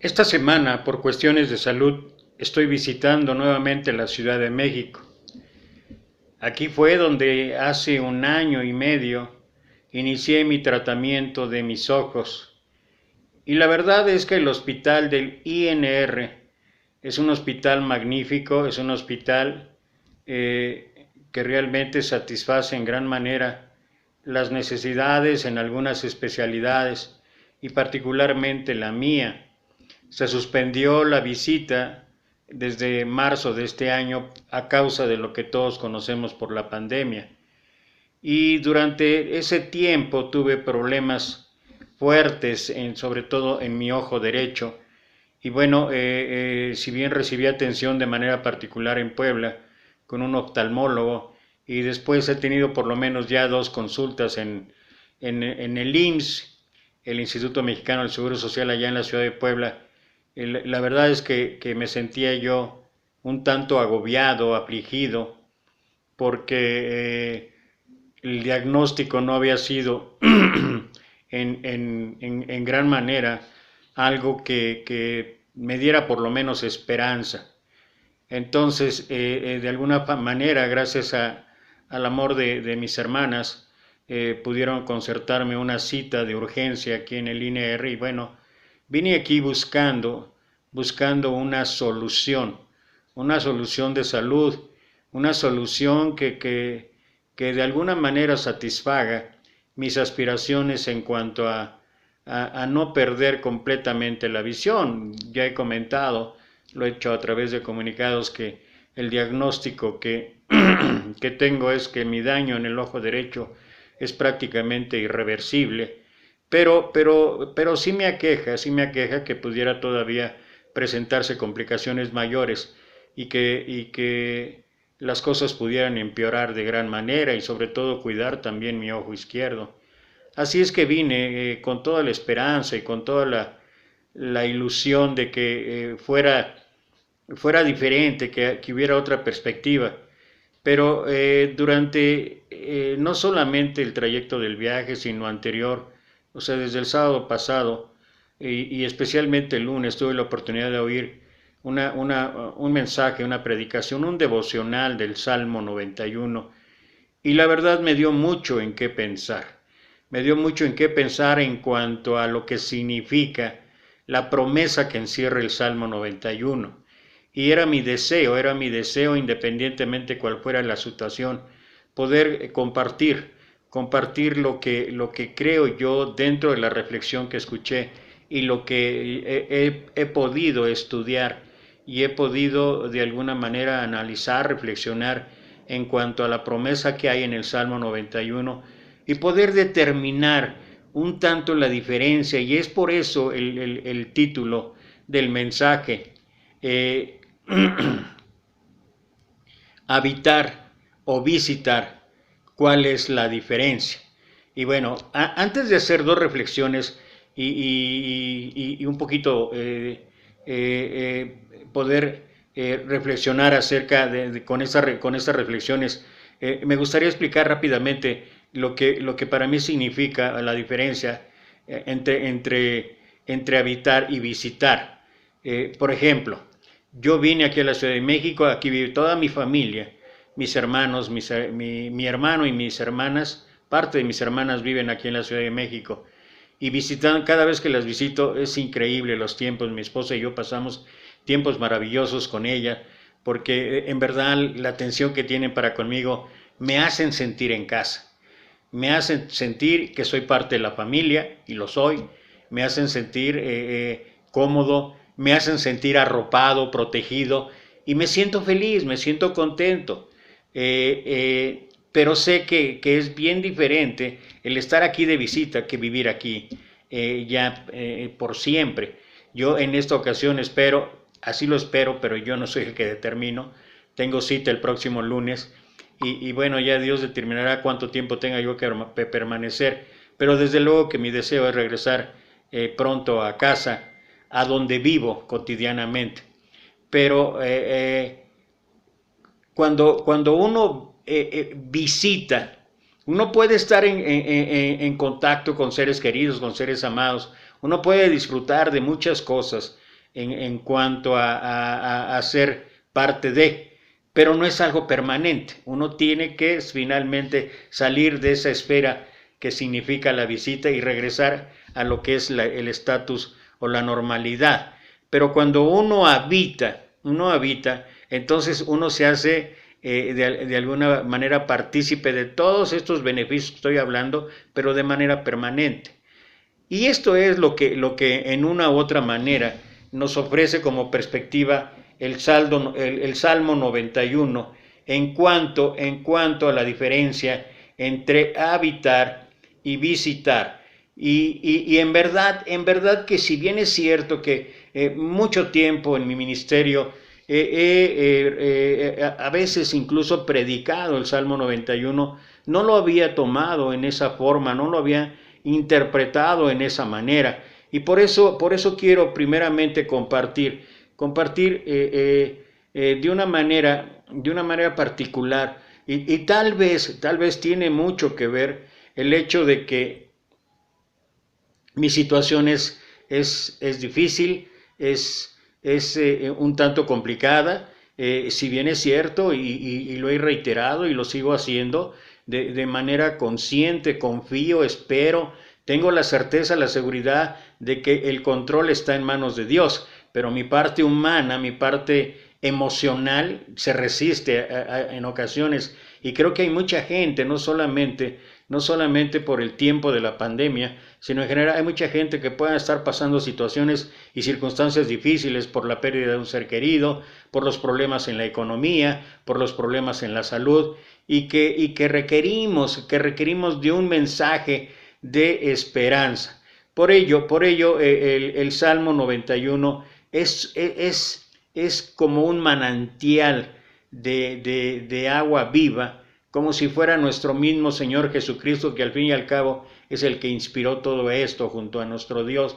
Esta semana, por cuestiones de salud, estoy visitando nuevamente la Ciudad de México. Aquí fue donde hace un año y medio inicié mi tratamiento de mis ojos. Y la verdad es que el hospital del INR es un hospital magnífico, es un hospital que realmente satisface en gran manera las necesidades en algunas especialidades y particularmente la mía. Se suspendió la visita desde marzo de este año a causa de lo que todos conocemos por la pandemia. Y durante ese tiempo tuve problemas fuertes, sobre todo en mi ojo derecho. Y bueno, si bien recibí atención de manera particular en Puebla con un oftalmólogo y después he tenido por lo menos ya 2 consultas en el IMSS, el Instituto Mexicano del Seguro Social allá en la ciudad de Puebla. La verdad es que me sentía yo un tanto agobiado, afligido, porque el diagnóstico no había sido en gran manera algo que me diera por lo menos esperanza. Entonces, de alguna manera, gracias al amor de mis hermanas, pudieron concertarme una cita de urgencia aquí en el INR y bueno, vine aquí buscando una solución de salud, una solución que de alguna manera satisfaga mis aspiraciones en cuanto a no perder completamente la visión. Ya he comentado, lo he hecho a través de comunicados, que el diagnóstico que tengo es que mi daño en el ojo derecho es prácticamente irreversible, pero sí me aqueja que pudiera todavía presentarse complicaciones mayores y que las cosas pudieran empeorar de gran manera y sobre todo cuidar también mi ojo izquierdo. Así es que vine con toda la esperanza y con toda la ilusión de que fuera diferente, que hubiera otra perspectiva. Pero durante no solamente el trayecto del viaje, sino anterior, o sea, desde el sábado pasado y especialmente el lunes, tuve la oportunidad de oír un mensaje, una predicación, un devocional del Salmo 91, y la verdad me dio mucho en qué pensar. Me dio mucho en qué pensar en cuanto a lo que significa la promesa que encierra el Salmo 91. Y era mi deseo, independientemente cuál fuera la situación, poder compartir lo que creo yo dentro de la reflexión que escuché y lo que he podido estudiar y he podido de alguna manera analizar, reflexionar en cuanto a la promesa que hay en el Salmo 91 y poder determinar un tanto la diferencia, y es por eso el título del mensaje. Habitar o visitar, ¿cuál es la diferencia? Y bueno, antes de hacer 2 reflexiones y un poquito poder reflexionar acerca con estas reflexiones, me gustaría explicar rápidamente lo que para mí significa la diferencia entre habitar y visitar. Por ejemplo, yo vine aquí a la Ciudad de México, aquí vive toda mi familia, mis hermanos, mi hermano y mis hermanas, parte de mis hermanas viven aquí en la Ciudad de México. Y cada vez que las visito es increíble los tiempos, mi esposa y yo pasamos tiempos maravillosos con ella, porque en verdad la atención que tienen para conmigo me hacen sentir en casa, me hacen sentir que soy parte de la familia, y lo soy, me hacen sentir cómodo, me hacen sentir arropado, protegido, y me siento feliz, me siento contento. Pero sé que es bien diferente el estar aquí de visita que vivir aquí por siempre. Yo en esta ocasión así lo espero, pero yo no soy el que determino. Tengo cita el próximo lunes y bueno, ya Dios determinará cuánto tiempo tenga yo que permanecer. Pero desde luego que mi deseo es regresar pronto a casa, a donde vivo cotidianamente. Pero cuando uno visita, uno puede estar en contacto con seres queridos, con seres amados, uno puede disfrutar de muchas cosas, en cuanto a ser parte de, pero no es algo permanente. Uno tiene que finalmente salir de esa esfera que significa la visita y regresar a lo que es el estatus o la normalidad. Pero cuando uno habita, entonces uno se hace de alguna manera partícipe de todos estos beneficios que estoy hablando, pero de manera permanente. Y esto es lo que en una u otra manera nos ofrece como perspectiva el Salmo 91 en cuanto a la diferencia entre habitar y visitar. Y en verdad que si bien es cierto que mucho tiempo en mi ministerio a veces incluso predicado el Salmo 91, no lo había tomado en esa forma, no lo había interpretado en esa manera. Y por eso quiero primeramente compartir de una manera particular, y tal vez tiene mucho que ver el hecho de que mi situación es difícil, es un tanto complicada, si bien es cierto, y lo he reiterado y lo sigo haciendo de manera consciente, confío, espero, tengo la certeza, la seguridad de que el control está en manos de Dios, pero mi parte humana, mi parte emocional se resiste en ocasiones, y creo que hay mucha gente, no solamente por el tiempo de la pandemia, sino en general hay mucha gente que pueda estar pasando situaciones y circunstancias difíciles por la pérdida de un ser querido, por los problemas en la economía, por los problemas en la salud, y que requerimos de un mensaje de esperanza. Por ello el Salmo 91 es como un manantial de agua viva, como si fuera nuestro mismo Señor Jesucristo, que al fin y al cabo es el que inspiró todo esto junto a nuestro Dios,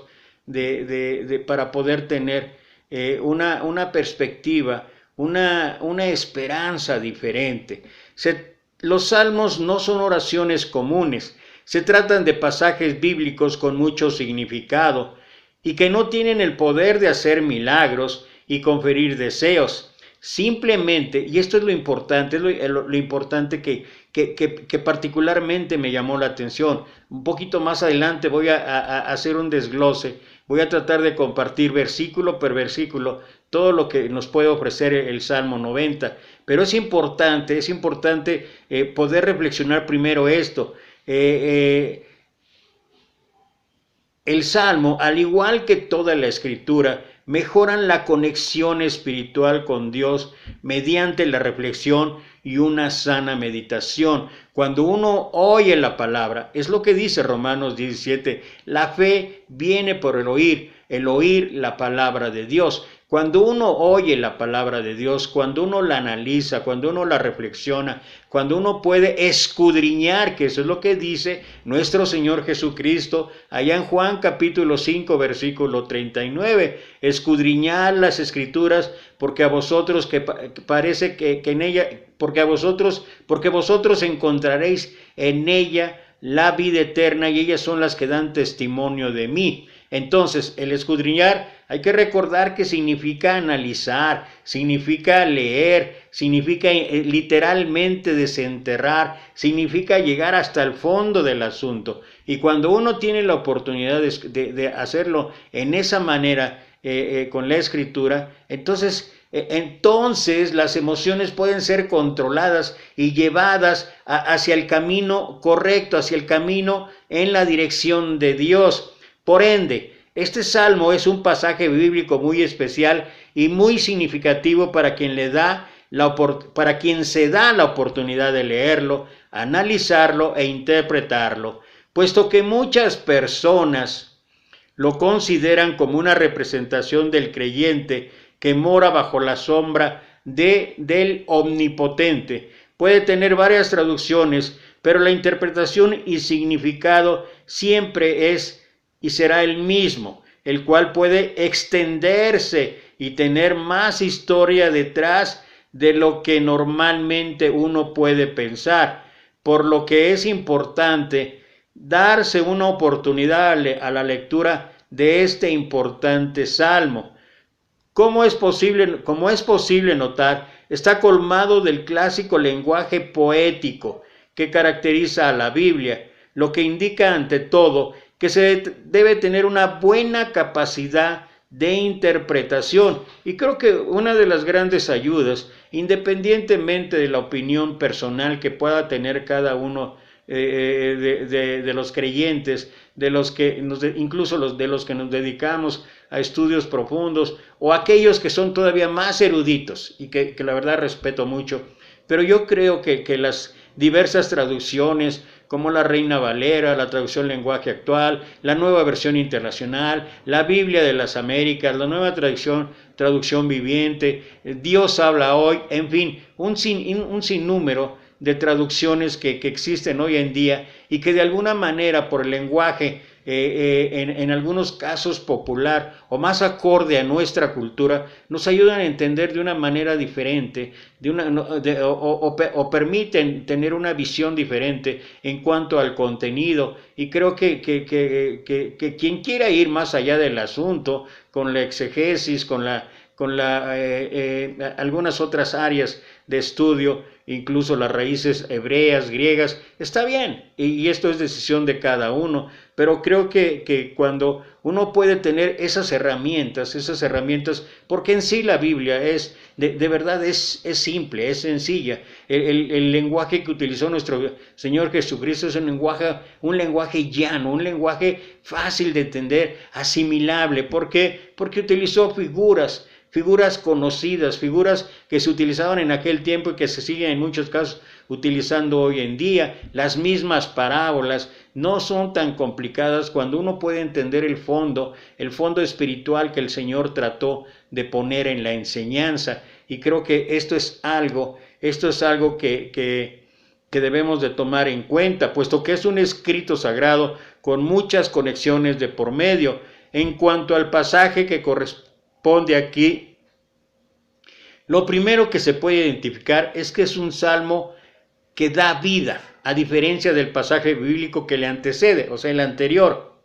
para poder tener una perspectiva, una esperanza diferente. Los salmos no son oraciones comunes, se tratan de pasajes bíblicos con mucho significado y que no tienen el poder de hacer milagros y conferir deseos. Simplemente, y esto es lo importante, lo importante que particularmente me llamó la atención. Un poquito más adelante voy a hacer un desglose, voy a tratar de compartir versículo por versículo todo lo que nos puede ofrecer el Salmo 90, pero es importante poder reflexionar primero esto. El Salmo, al igual que toda la Escritura, mejoran la conexión espiritual con Dios mediante la reflexión y una sana meditación. Cuando uno oye la palabra, es lo que dice Romanos 17, la fe viene por el oír la palabra de Dios. Cuando uno oye la palabra de Dios, cuando uno la analiza, cuando uno la reflexiona, cuando uno puede escudriñar, que eso es lo que dice nuestro Señor Jesucristo allá en Juan capítulo 5 versículo 39, escudriñad las Escrituras porque a vosotros que parece que en ella, porque vosotros encontraréis en ella la vida eterna y ellas son las que dan testimonio de mí. Entonces, el escudriñar, hay que recordar que significa analizar, significa leer, significa literalmente desenterrar, significa llegar hasta el fondo del asunto. Y cuando uno tiene la oportunidad de hacerlo en esa manera, con la Escritura, entonces las emociones pueden ser controladas y llevadas hacia el camino correcto, hacia el camino en la dirección de Dios. Por ende, este salmo es un pasaje bíblico muy especial y muy significativo para quien se da la oportunidad de leerlo, analizarlo e interpretarlo, puesto que muchas personas lo consideran como una representación del creyente que mora bajo la sombra del Omnipotente. Puede tener varias traducciones, pero la interpretación y significado siempre es y será el mismo, el cual puede extenderse y tener más historia detrás de lo que normalmente uno puede pensar, por lo que es importante darse una oportunidad a la lectura de este importante salmo. como es posible notar, está colmado del clásico lenguaje poético que caracteriza a la Biblia, lo que indica ante todo que se debe tener una buena capacidad de interpretación. Y creo que una de las grandes ayudas, independientemente de la opinión personal que pueda tener cada uno de los creyentes, de los que incluso de los que nos dedicamos a estudios profundos, o aquellos que son todavía más eruditos, y que la verdad respeto mucho, pero yo creo que las diversas traducciones, como la Reina Valera, la traducción lenguaje actual, la nueva versión internacional, la Biblia de las Américas, la nueva traducción viviente, Dios habla hoy, en fin, un sinnúmero de traducciones que existen hoy en día y que de alguna manera por el lenguaje en algunos casos popular o más acorde a nuestra cultura, nos ayudan a entender de una manera diferente, o permiten tener una visión diferente en cuanto al contenido. Y creo que quien quiera ir más allá del asunto, con la exegesis, con algunas otras áreas de estudio, incluso las raíces hebreas, griegas, está bien, y esto es decisión de cada uno, pero creo que cuando uno puede tener esas herramientas, porque en sí la Biblia de verdad es simple, es sencilla. El lenguaje que utilizó nuestro Señor Jesucristo es un lenguaje llano, un lenguaje fácil de entender, asimilable. ¿Por qué? Porque utilizó figuras conocidas, figuras que se utilizaban en aquel tiempo y que se siguen en muchos casos utilizando hoy en día. Las mismas parábolas no son tan complicadas cuando uno puede entender el fondo espiritual que el Señor trató de poner en la enseñanza. Y creo que esto es algo que debemos de tomar en cuenta, puesto que es un escrito sagrado con muchas conexiones de por medio. En cuanto al pasaje que corresponde aquí, lo primero que se puede identificar es que es un salmo que da vida, a diferencia del pasaje bíblico que le antecede, o sea, el anterior,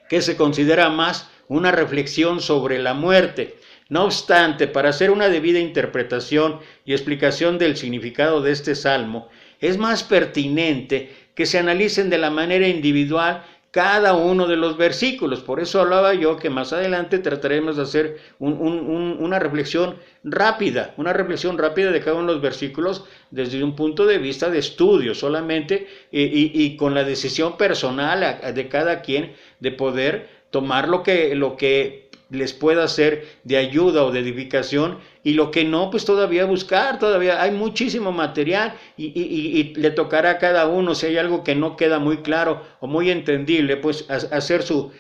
que se considera más una reflexión sobre la muerte. No obstante, para hacer una debida interpretación y explicación del significado de este salmo, es más pertinente que se analicen de la manera individual cada uno de los versículos. Por eso hablaba yo que más adelante trataremos de hacer una reflexión rápida de cada uno de los versículos desde un punto de vista de estudio solamente, y con la decisión personal de cada quien de poder tomar lo que les pueda ser de ayuda o de edificación, y lo que no, pues todavía buscar, todavía hay muchísimo material, y le tocará a cada uno, si hay algo que no queda muy claro o muy entendible, pues hacer su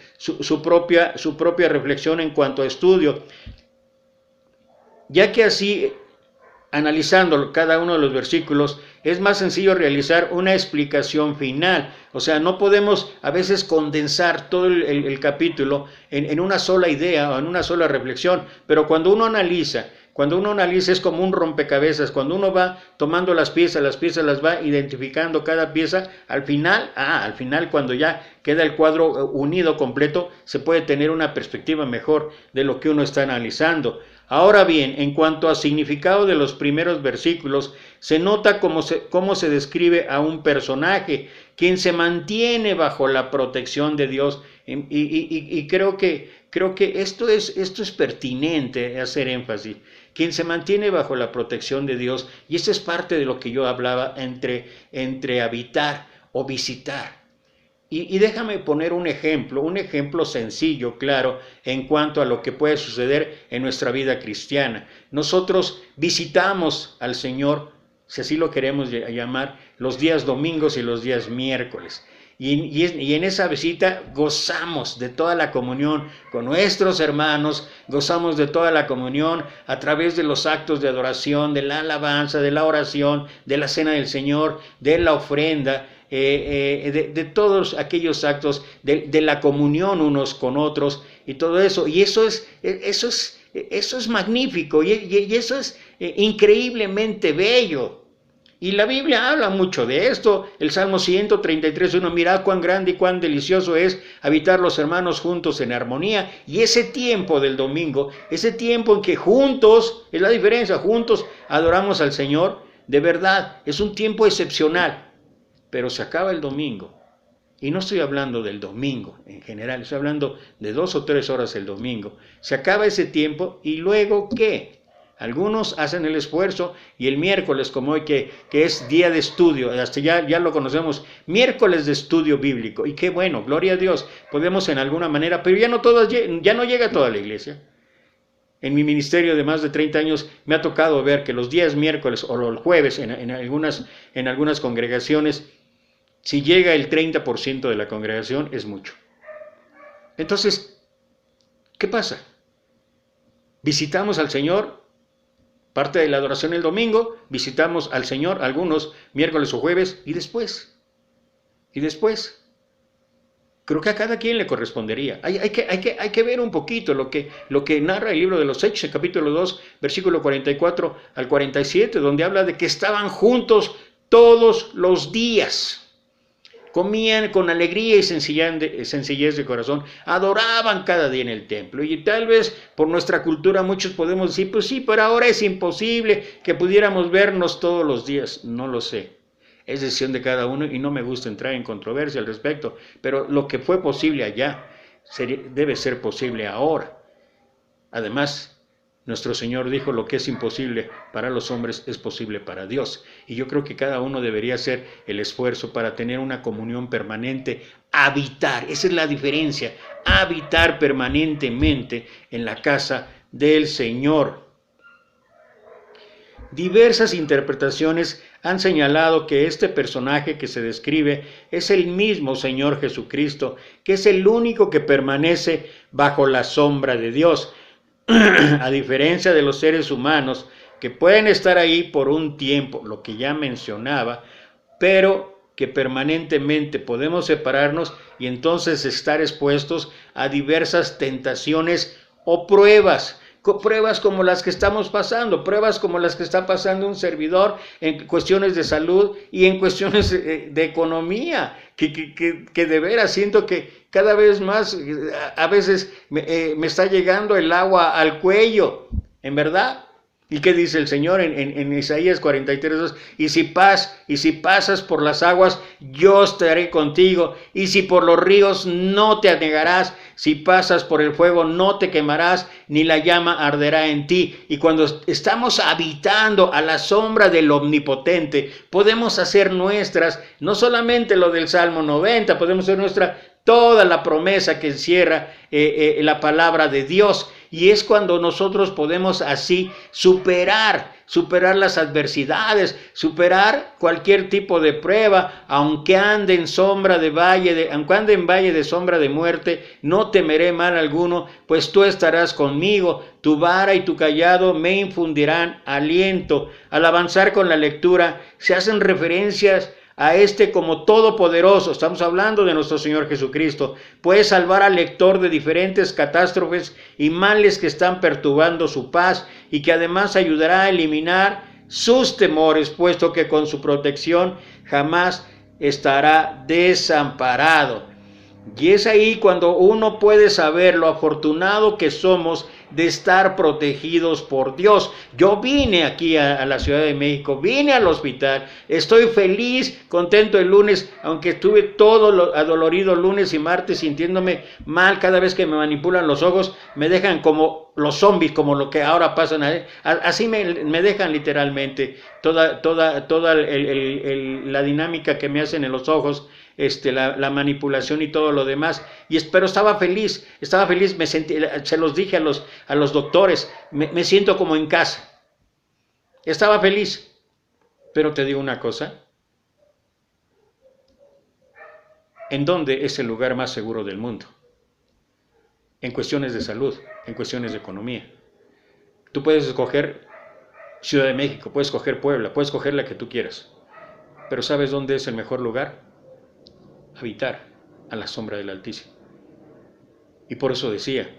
propia reflexión en cuanto a estudio, ya que así, analizando cada uno de los versículos, es más sencillo realizar una explicación final. O sea, no podemos a veces condensar todo el capítulo en una sola idea o en una sola reflexión, pero cuando uno analiza es como un rompecabezas. Cuando uno va tomando las piezas las va identificando cada pieza. Al final cuando ya queda el cuadro unido completo, se puede tener una perspectiva mejor de lo que uno está analizando. Ahora bien, en cuanto a significado de los primeros versículos, se nota cómo se describe a un personaje, quien se mantiene bajo la protección de Dios, y creo que esto es pertinente hacer énfasis, quien se mantiene bajo la protección de Dios, y esto es parte de lo que yo hablaba entre habitar o visitar. Y déjame poner un ejemplo sencillo, claro, en cuanto a lo que puede suceder en nuestra vida cristiana. Nosotros visitamos al Señor, si así lo queremos llamar, los días domingos y los días miércoles. Y en esa visita gozamos de toda la comunión con nuestros hermanos, gozamos de toda la comunión a través de los actos de adoración, de la alabanza, de la oración, de la cena del Señor, de la ofrenda, de todos aquellos actos de la comunión unos con otros y todo eso. Y eso es magnífico, y eso es increíblemente bello. Y la Biblia habla mucho de esto. El Salmo 133:1, mirad cuán grande y cuán delicioso es habitar los hermanos juntos en armonía. Y ese tiempo del domingo, ese tiempo en que juntos, es la diferencia, juntos adoramos al Señor, de verdad, es un tiempo excepcional. Pero se acaba el domingo. Y no estoy hablando del domingo en general, estoy hablando de 2 o 3 horas el domingo. Se acaba ese tiempo y luego ¿qué? Algunos hacen el esfuerzo y el miércoles, como hoy que es día de estudio, hasta ya lo conocemos, miércoles de estudio bíblico. Y qué bueno, gloria a Dios, podemos en alguna manera, pero ya no llega a toda la iglesia. En mi ministerio de más de 30 años me ha tocado ver que los días miércoles o los jueves en algunas congregaciones, si llega el 30% de la congregación es mucho. Entonces, ¿qué pasa? Visitamos al Señor. Parte de la adoración el domingo, visitamos al Señor algunos miércoles o jueves y después. Creo que a cada quien le correspondería. Hay que ver un poquito lo que narra el libro de los Hechos, el capítulo 2, versículo 44 al 47, donde habla de que estaban juntos todos los días. Comían con alegría y sencillez de corazón, adoraban cada día en el templo. Y tal vez por nuestra cultura muchos podemos decir, pues sí, pero ahora es imposible que pudiéramos vernos todos los días. No lo sé, es decisión de cada uno y no me gusta entrar en controversia al respecto, pero lo que fue posible allá debe ser posible ahora. Además, nuestro Señor dijo, lo que es imposible para los hombres es posible para Dios. Y yo creo que cada uno debería hacer el esfuerzo para tener una comunión permanente, habitar, esa es la diferencia, habitar permanentemente en la casa del Señor. Diversas interpretaciones han señalado que este personaje que se describe es el mismo Señor Jesucristo, que es el único que permanece bajo la sombra de Dios. A diferencia de los seres humanos que pueden estar ahí por un tiempo, lo que ya mencionaba, pero que permanentemente podemos separarnos y entonces estar expuestos a diversas tentaciones o pruebas como las que estamos pasando, pruebas como las que está pasando un servidor en cuestiones de salud y en cuestiones de economía, que de veras siento que cada vez más, a veces me está llegando el agua al cuello, en verdad. ¿Y qué dice el Señor en Isaías 43:2? Y si pasas por las aguas, yo estaré contigo. Y si por los ríos, no te anegarás. Si pasas por el fuego, no te quemarás, ni la llama arderá en ti. Y cuando estamos habitando a la sombra del Omnipotente, podemos hacer nuestras, no solamente lo del Salmo 90, podemos hacer nuestra toda la promesa que encierra la palabra de Dios. Y es cuando nosotros podemos así superar las adversidades, superar cualquier tipo de prueba, aunque ande en valle de sombra de muerte, no temeré mal alguno, pues tú estarás conmigo, tu vara y tu cayado me infundirán aliento. Al avanzar con la lectura, se hacen referencias a este como todopoderoso, estamos hablando de nuestro Señor Jesucristo, puede salvar al lector de diferentes catástrofes y males que están perturbando su paz y que además ayudará a eliminar sus temores, puesto que con su protección jamás estará desamparado. Y es ahí cuando uno puede saber lo afortunado que somos de estar protegidos por Dios. Yo vine aquí a la Ciudad de México, vine al hospital, estoy feliz, contento el lunes, aunque estuve todo adolorido lunes y martes sintiéndome mal cada vez que me manipulan los ojos, me dejan como los zombies, como lo que ahora pasan, así me dejan literalmente toda la dinámica que me hacen en los ojos, la manipulación y todo lo demás, pero estaba feliz, me sentí, se los dije a los doctores, me siento como en casa, estaba feliz, pero te digo una cosa, ¿en dónde es el lugar más seguro del mundo? En cuestiones de salud, en cuestiones de economía. Tú puedes escoger Ciudad de México, puedes escoger Puebla, puedes escoger la que tú quieras, pero ¿sabes dónde es el mejor lugar? Habitar a la sombra del Altísimo. Y por eso decía,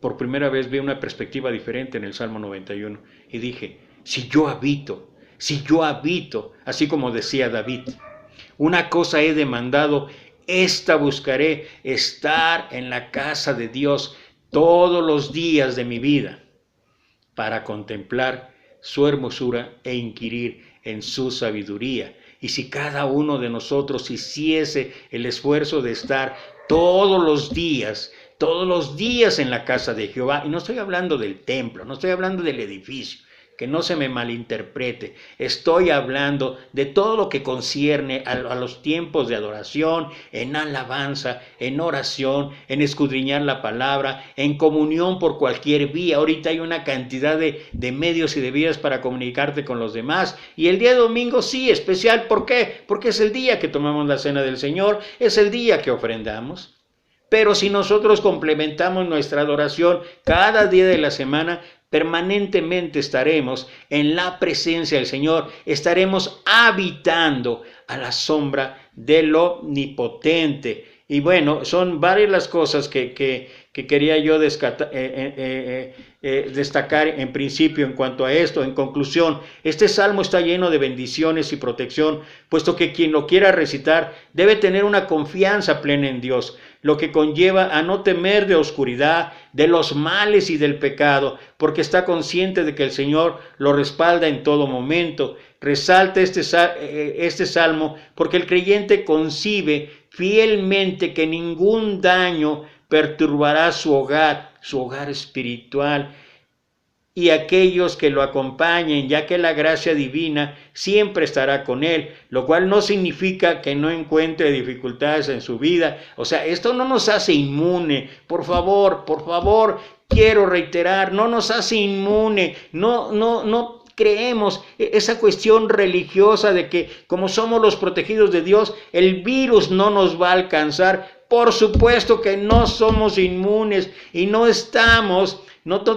por primera vez vi una perspectiva diferente en el Salmo 91 y dije, si yo habito, así como decía David, una cosa he demandado, esta buscaré, estar en la casa de Dios todos los días de mi vida, para contemplar su hermosura e inquirir en su sabiduría. Y si cada uno de nosotros hiciese el esfuerzo de estar todos los días en la casa de Jehová, y no estoy hablando del templo, no estoy hablando del edificio, que no se me malinterprete, estoy hablando de todo lo que concierne a los tiempos de adoración, en alabanza, en oración, en escudriñar la palabra, en comunión por cualquier vía. Ahorita hay una cantidad de medios y de vías para comunicarte con los demás, y el día de domingo sí, especial. ¿Por qué? Porque es el día que tomamos la cena del Señor, es el día que ofrendamos. Pero si nosotros complementamos nuestra adoración cada día de la semana, permanentemente estaremos en la presencia del Señor, estaremos habitando a la sombra del Omnipotente. Y bueno, son varias las cosas que quería yo destacar en principio en cuanto a esto. En conclusión, este salmo está lleno de bendiciones y protección, puesto que quien lo quiera recitar debe tener una confianza plena en Dios, lo que conlleva a no temer de oscuridad, de los males y del pecado, porque está consciente de que el Señor lo respalda en todo momento. Resalta este salmo porque el creyente concibe fielmente que ningún daño perturbará su hogar espiritual y aquellos que lo acompañen, ya que la gracia divina siempre estará con él, lo cual no significa que no encuentre dificultades en su vida. O sea, esto no nos hace inmune. Por favor, quiero reiterar, no nos hace inmune, no creemos esa cuestión religiosa de que como somos los protegidos de Dios, el virus no nos va a alcanzar. Por supuesto que no somos inmunes y no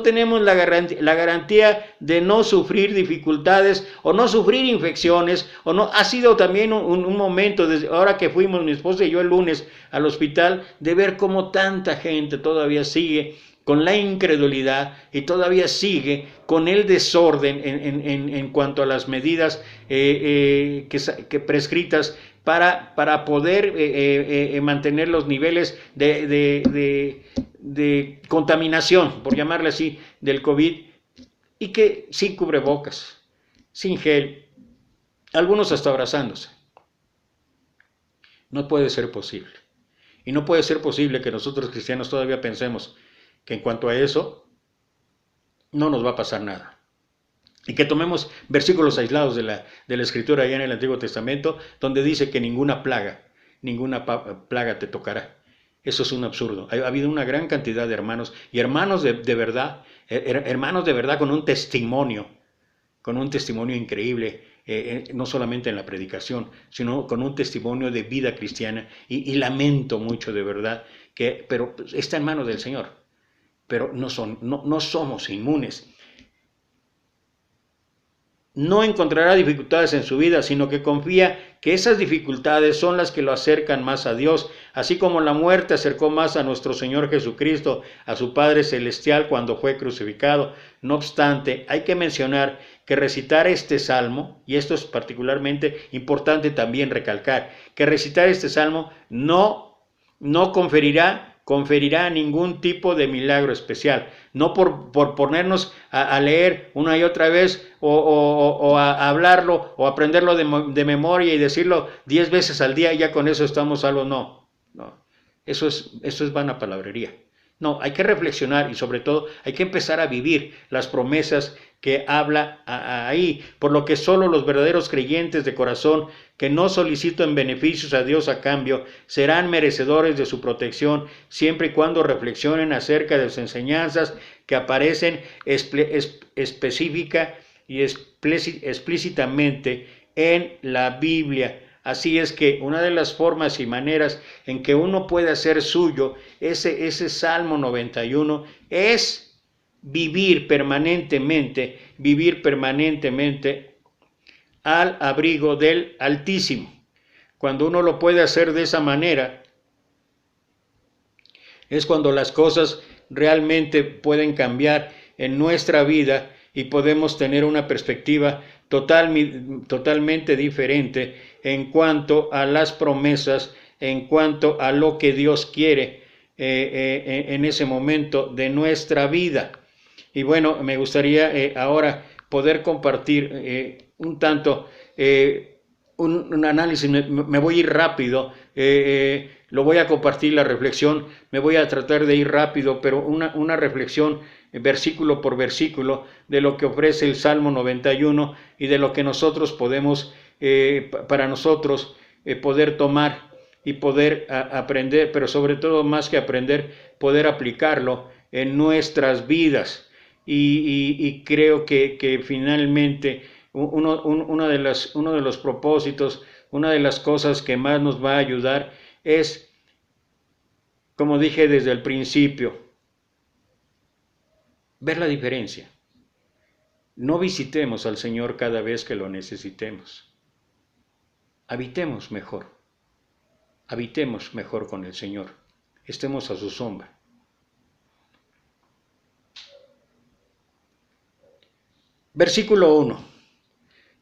tenemos la garantía de no sufrir dificultades o no sufrir infecciones. O no. Ha sido también un momento, desde ahora que fuimos mi esposa y yo el lunes al hospital, de ver cómo tanta gente todavía sigue con la incredulidad y todavía sigue con el desorden en cuanto a las medidas que prescritas para poder mantener los niveles de contaminación, por llamarle así, del COVID, y que sin cubrebocas, sin gel, algunos hasta abrazándose. No puede ser posible. Y no puede ser posible que nosotros cristianos todavía pensemos que en cuanto a eso no nos va a pasar nada. Y que tomemos versículos aislados de la Escritura allá en el Antiguo Testamento, donde dice que ninguna plaga te tocará. Eso es un absurdo. Ha habido una gran cantidad de hermanos, y hermanos de verdad, con un testimonio increíble, no solamente en la predicación, sino con un testimonio de vida cristiana, y lamento mucho de verdad, pero está en manos del Señor. Pero no somos inmunes. No encontrará dificultades en su vida, sino que confía que esas dificultades son las que lo acercan más a Dios, así como la muerte acercó más a nuestro Señor Jesucristo, a su Padre Celestial cuando fue crucificado. No obstante, hay que mencionar que recitar este salmo, y esto es particularmente importante también recalcar, que recitar este salmo no conferirá ningún tipo de milagro especial, no por ponernos a leer una y otra vez o a hablarlo o aprenderlo de memoria y decirlo 10 veces al día y ya con eso estamos salvos. No, eso es vana palabrería. No, hay que reflexionar y sobre todo hay que empezar a vivir las promesas que habla ahí, por lo que solo los verdaderos creyentes de corazón que no solicitan beneficios a Dios a cambio serán merecedores de su protección, siempre y cuando reflexionen acerca de las enseñanzas que aparecen específica y explícitamente en la Biblia. Así es que una de las formas y maneras en que uno puede hacer suyo ese Salmo 91 es vivir permanentemente al abrigo del Altísimo. Cuando uno lo puede hacer de esa manera, es cuando las cosas realmente pueden cambiar en nuestra vida y podemos tener una perspectiva totalmente diferente en cuanto a las promesas, en cuanto a lo que Dios quiere en ese momento de nuestra vida. Y bueno, me gustaría ahora poder compartir un tanto un análisis. Me voy a ir rápido, lo voy a compartir la reflexión, me voy a tratar de ir rápido, pero una reflexión versículo por versículo de lo que ofrece el Salmo 91 y de lo que nosotros podemos, para nosotros, poder tomar y poder aprender, pero sobre todo más que aprender, poder aplicarlo en nuestras vidas. Y creo que finalmente uno de los propósitos, una de las cosas que más nos va a ayudar es, como dije desde el principio, ver la diferencia. No visitemos al Señor cada vez que lo necesitemos. Habitemos mejor con el Señor, estemos a su sombra. Versículo 1.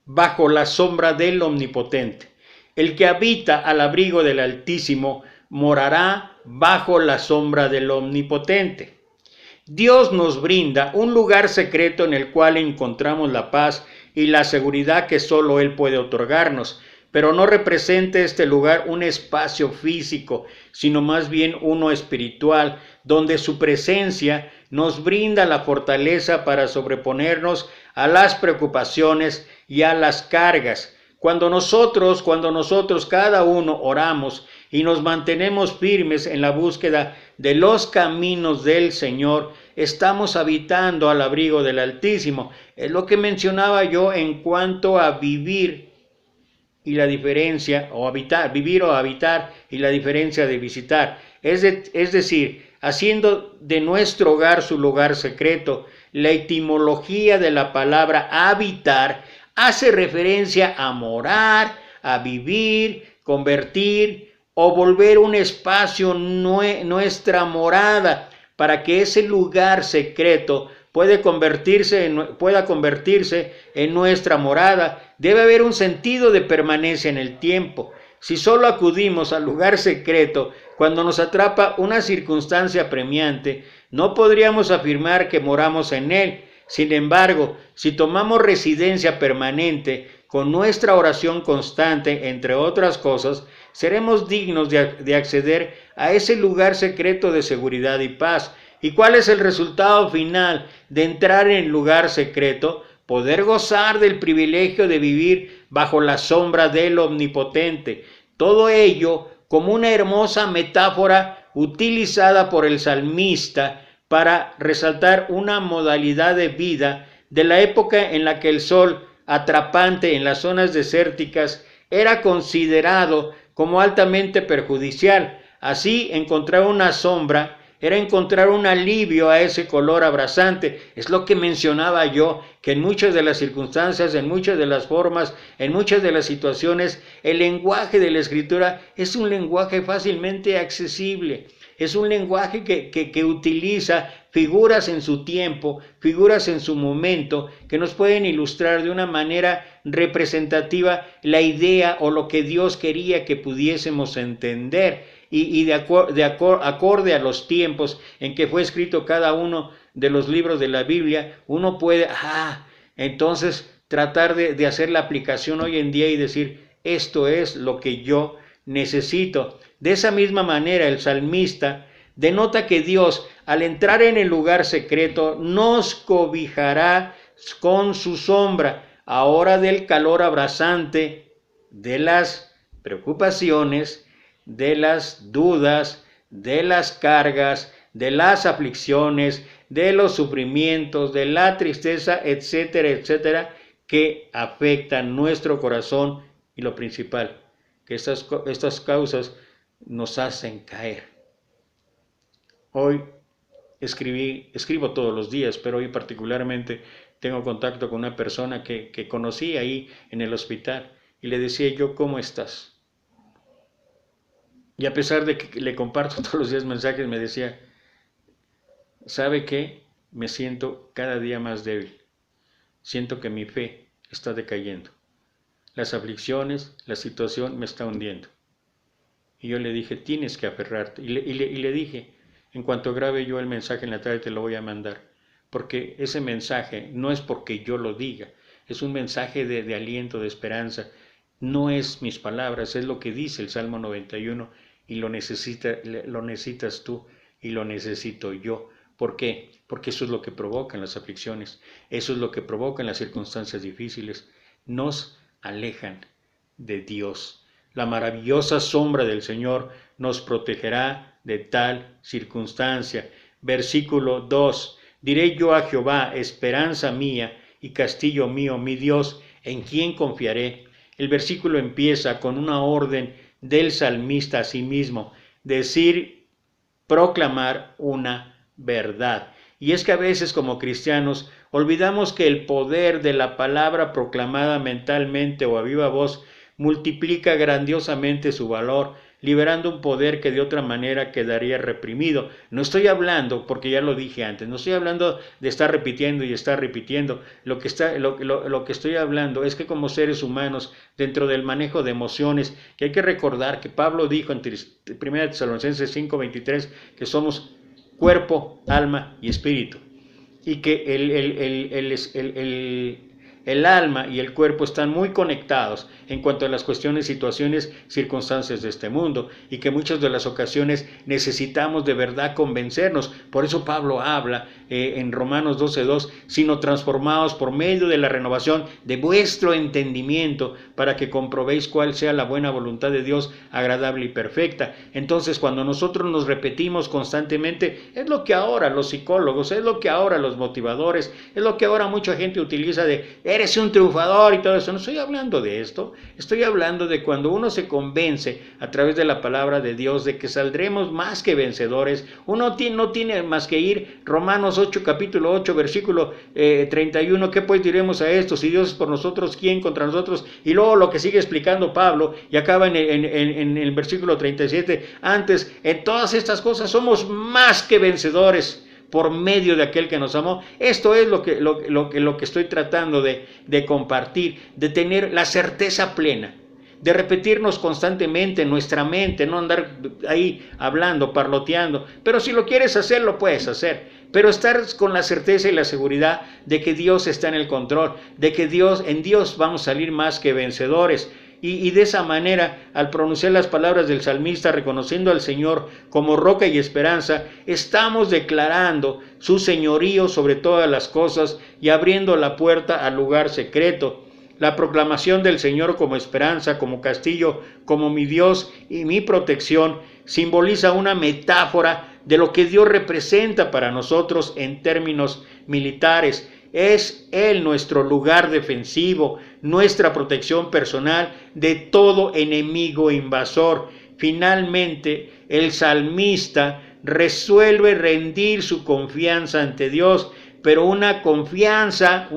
Bajo la sombra del Omnipotente. El que habita al abrigo del Altísimo morará bajo la sombra del Omnipotente. Dios nos brinda un lugar secreto en el cual encontramos la paz y la seguridad que solo Él puede otorgarnos, pero no representa este lugar un espacio físico, sino más bien uno espiritual, donde su presencia nos brinda la fortaleza para sobreponernos a las preocupaciones y a las cargas. Cuando nosotros cada uno oramos y nos mantenemos firmes en la búsqueda de los caminos del Señor, estamos habitando al abrigo del Altísimo. Es lo que mencionaba yo en cuanto a vivir y la diferencia, o habitar, vivir o habitar y la diferencia de visitar. Es decir, haciendo de nuestro hogar su lugar secreto. La etimología de la palabra habitar hace referencia a morar, a vivir, convertir o volver un espacio nuestra morada, para que ese lugar secreto pueda convertirse en nuestra morada. Debe haber un sentido de permanencia en el tiempo. Si solo acudimos al lugar secreto cuando nos atrapa una circunstancia apremiante, no podríamos afirmar que moramos en él. Sin embargo, si tomamos residencia permanente con nuestra oración constante, entre otras cosas, seremos dignos de acceder a ese lugar secreto de seguridad y paz. ¿Y cuál es el resultado final de entrar en el lugar secreto? Poder gozar del privilegio de vivir bajo la sombra del Omnipotente. Todo ello como una hermosa metáfora utilizada por el salmista para resaltar una modalidad de vida de la época en la que el sol atrapante en las zonas desérticas era considerado como altamente perjudicial. Así, encontrar una sombra era encontrar un alivio a ese color abrasante. Es lo que mencionaba yo, que en muchas de las circunstancias, en muchas de las formas, en muchas de las situaciones, el lenguaje de la Escritura es un lenguaje fácilmente accesible. Es un lenguaje que utiliza figuras en su tiempo, figuras en su momento, que nos pueden ilustrar de una manera representativa la idea o lo que Dios quería que pudiésemos entender. Y acorde a los tiempos en que fue escrito cada uno de los libros de la Biblia, uno puede, entonces tratar de hacer la aplicación hoy en día y decir, esto es lo que yo necesito. De esa misma manera, el salmista denota que Dios, al entrar en el lugar secreto, nos cobijará con su sombra, ahora del calor abrasante, de las preocupaciones, de las dudas, de las cargas, de las aflicciones, de los sufrimientos, de la tristeza, etcétera, etcétera, que afectan nuestro corazón, y lo principal, que estas causas nos hacen caer. Hoy escribo todos los días, pero hoy particularmente tengo contacto con una persona que conocí ahí en el hospital, y le decía yo, ¿cómo estás? Y a pesar de que le comparto todos los días mensajes, me decía, ¿sabe qué? Me siento cada día más débil. siento que mi fe está decayendo. Las aflicciones, la situación me está hundiendo. Y yo le dije, tienes que aferrarte. Y le dije, en cuanto grabe yo el mensaje en la tarde te lo voy a mandar. Porque ese mensaje no es porque yo lo diga, es un mensaje de aliento, de esperanza. No es mis palabras, es lo que dice el Salmo 91 y lo necesitas tú y lo necesito yo. ¿Por qué? Porque eso es lo que provocan las aflicciones, eso es lo que provocan las circunstancias difíciles. Nos alejan de Dios. La maravillosa sombra del Señor nos protegerá de tal circunstancia. Versículo 2. Diré yo a Jehová, esperanza mía y castillo mío, mi Dios, ¿en quién confiaré? El versículo empieza con una orden del salmista a sí mismo, decir, proclamar una verdad. Y es que a veces como cristianos olvidamos que el poder de la palabra proclamada mentalmente o a viva voz multiplica grandiosamente su valor, liberando un poder que de otra manera quedaría reprimido. No estoy hablando, porque ya lo dije antes, no estoy hablando de estar repitiendo y estar repitiendo. Lo que estoy hablando es que como seres humanos, dentro del manejo de emociones, que hay que recordar que Pablo dijo en 1 Tesalonicenses 5:23 que somos cuerpo, alma y espíritu, y que el alma y el cuerpo están muy conectados en cuanto a las cuestiones, situaciones, circunstancias de este mundo, y que muchas de las ocasiones necesitamos de verdad convencernos. Por eso Pablo habla en Romanos 12:2, sino transformados por medio de la renovación de vuestro entendimiento, para que comprobéis cuál sea la buena voluntad de Dios, agradable y perfecta. Entonces, cuando nosotros nos repetimos constantemente, es lo que ahora los psicólogos, es lo que ahora los motivadores, es lo que ahora mucha gente utiliza de eres un triunfador y todo eso. No estoy hablando de esto, estoy hablando de cuando uno se convence a través de la palabra de Dios de que saldremos más que vencedores. Uno no tiene más que ir Romanos 8, capítulo 8, versículo 31, ¿qué pues diremos a esto? Si Dios es por nosotros, ¿quién contra nosotros? Y luego lo que sigue explicando Pablo y acaba en el versículo 37, antes, en todas estas cosas somos más que vencedores por medio de aquel que nos amó. Esto es lo que estoy tratando de compartir, de tener la certeza plena, de repetirnos constantemente en nuestra mente, no andar ahí hablando, parloteando. Pero si lo quieres hacer, lo puedes hacer. Pero estar con la certeza y la seguridad de que Dios está en el control, de que en Dios vamos a salir más que vencedores. Y de esa manera, al pronunciar las palabras del salmista, reconociendo al Señor como roca y esperanza, estamos declarando su señorío sobre todas las cosas y abriendo la puerta al lugar secreto. La proclamación del Señor como esperanza, como castillo, como mi Dios y mi protección, simboliza una metáfora de lo que Dios representa para nosotros en términos militares. Es Él nuestro lugar defensivo, nuestra protección personal de todo enemigo invasor. Finalmente, el salmista resuelve rendir su confianza ante Dios, pero una confianza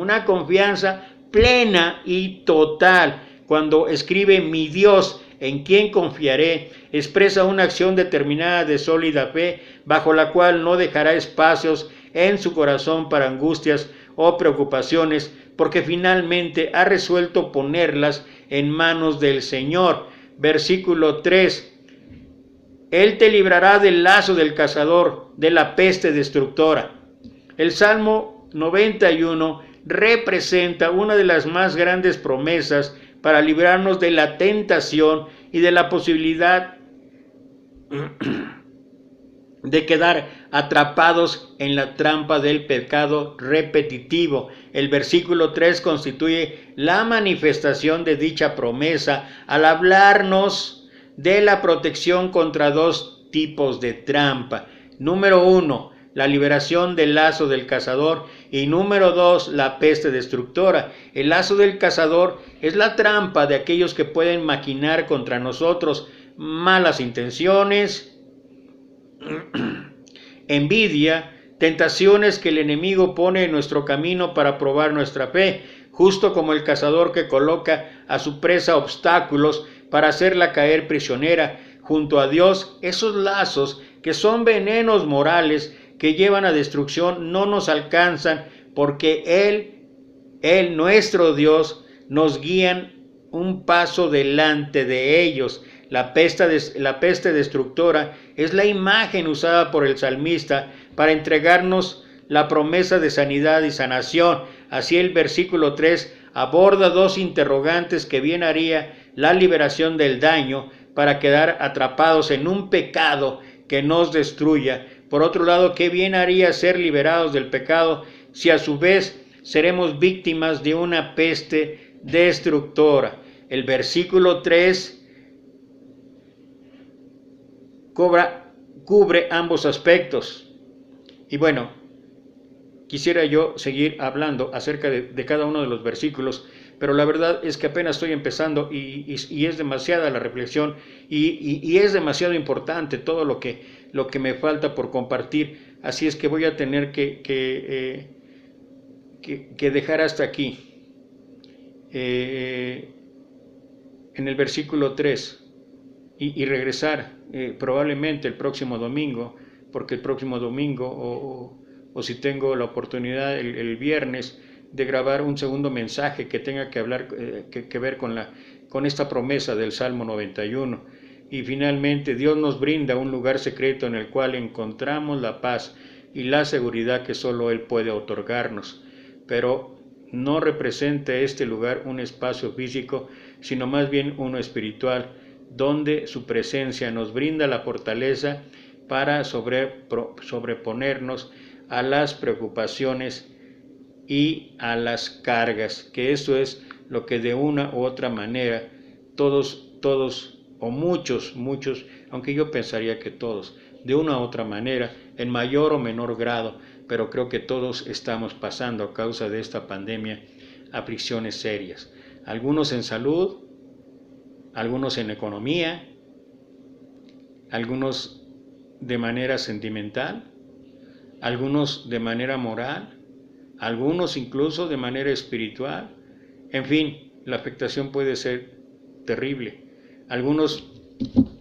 plena y total. Cuando escribe mi Dios, ¿en quién confiaré?, expresa una acción determinada de sólida fe, bajo la cual no dejará espacios en su corazón para angustias o preocupaciones, porque finalmente ha resuelto ponerlas en manos del Señor. Versículo 3. Él te librará del lazo del cazador, de la peste destructora. El Salmo 91 representa una de las más grandes promesas para librarnos de la tentación y de la posibilidad de quedar atrapados en la trampa del pecado repetitivo. El versículo 3 constituye la manifestación de dicha promesa al hablarnos de la protección contra dos tipos de trampa. Número 1, la liberación del lazo del cazador, y número 2, la peste destructora. El lazo del cazador es la trampa de aquellos que pueden maquinar contra nosotros malas intenciones, envidia, tentaciones que el enemigo pone en nuestro camino para probar nuestra fe, justo como el cazador que coloca a su presa obstáculos para hacerla caer prisionera. Junto a Dios, esos lazos que son venenos morales que llevan a destrucción no nos alcanzan, porque Él Él, nuestro Dios, nos guían un paso delante de ellos. La peste destructora es la imagen usada por el salmista para entregarnos la promesa de sanidad y sanación. Así el versículo 3 aborda dos interrogantes: que bien haría la liberación del daño para quedar atrapados en un pecado que nos destruya. Por otro lado, qué bien haría ser liberados del pecado si a su vez seremos víctimas de una peste destructora. El versículo 3 cubre ambos aspectos. Y bueno, quisiera yo seguir hablando acerca de cada uno de los versículos, pero la verdad es que apenas estoy empezando y es demasiada la reflexión y es demasiado importante todo lo que me falta por compartir. Así es que voy a tener que dejar hasta aquí. En el versículo 3 y regresar probablemente el próximo domingo, porque el próximo domingo o si tengo la oportunidad el viernes de grabar un segundo mensaje que tenga que hablar que ver con esta promesa del Salmo 91. Y finalmente Dios nos brinda un lugar secreto en el cual encontramos la paz y la seguridad que solo Él puede otorgarnos. Pero no representa este lugar un espacio físico, sino más bien uno espiritual, donde su presencia nos brinda la fortaleza para sobreponernos a las preocupaciones y a las cargas, que eso es lo que de una u otra manera todos o muchos, aunque yo pensaría que todos, de una u otra manera, en mayor o menor grado, pero creo que todos estamos pasando a causa de esta pandemia aflicciones serias. Algunos en salud, algunos en economía, algunos de manera sentimental, algunos de manera moral, algunos incluso de manera espiritual. En fin, la afectación puede ser terrible. Algunos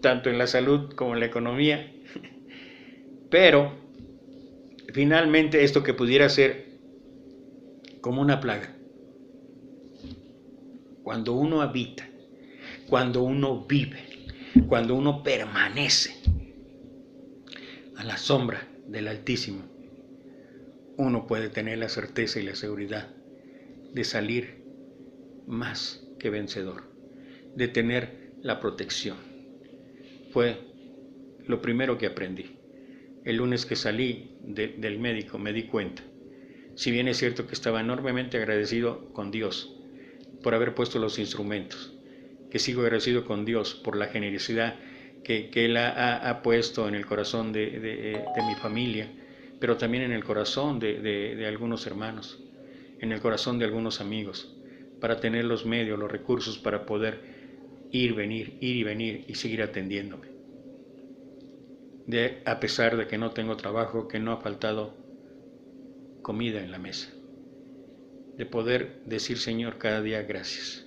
tanto en la salud como en la economía. Pero finalmente esto que pudiera ser como una plaga, cuando uno habita, cuando uno vive, cuando uno permanece a la sombra del Altísimo, uno puede tener la certeza y la seguridad de salir más que vencedor, de tener la protección. Fue lo primero que aprendí. El lunes que salí del médico me di cuenta, si bien es cierto que estaba enormemente agradecido con Dios por haber puesto los instrumentos, que sigo agradecido con Dios por la generosidad que Él ha puesto en el corazón de mi familia, pero también en el corazón de algunos hermanos, en el corazón de algunos amigos, para tener los medios, los recursos para poder ir y venir y seguir atendiéndome. A pesar de que no tengo trabajo, que no ha faltado comida en la mesa, de poder decir, Señor, cada día gracias.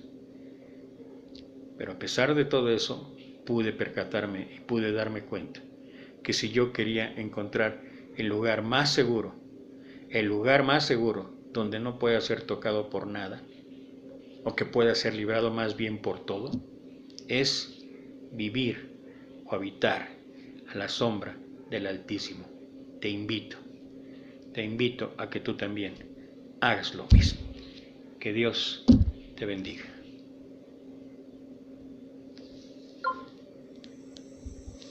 Pero a pesar de todo eso, pude percatarme y pude darme cuenta que si yo quería encontrar el lugar más seguro donde no pueda ser tocado por nada, o que pueda ser librado más bien por todo, es vivir o habitar a la sombra del Altísimo. Te invito a que tú también hagas lo mismo. Que Dios te bendiga.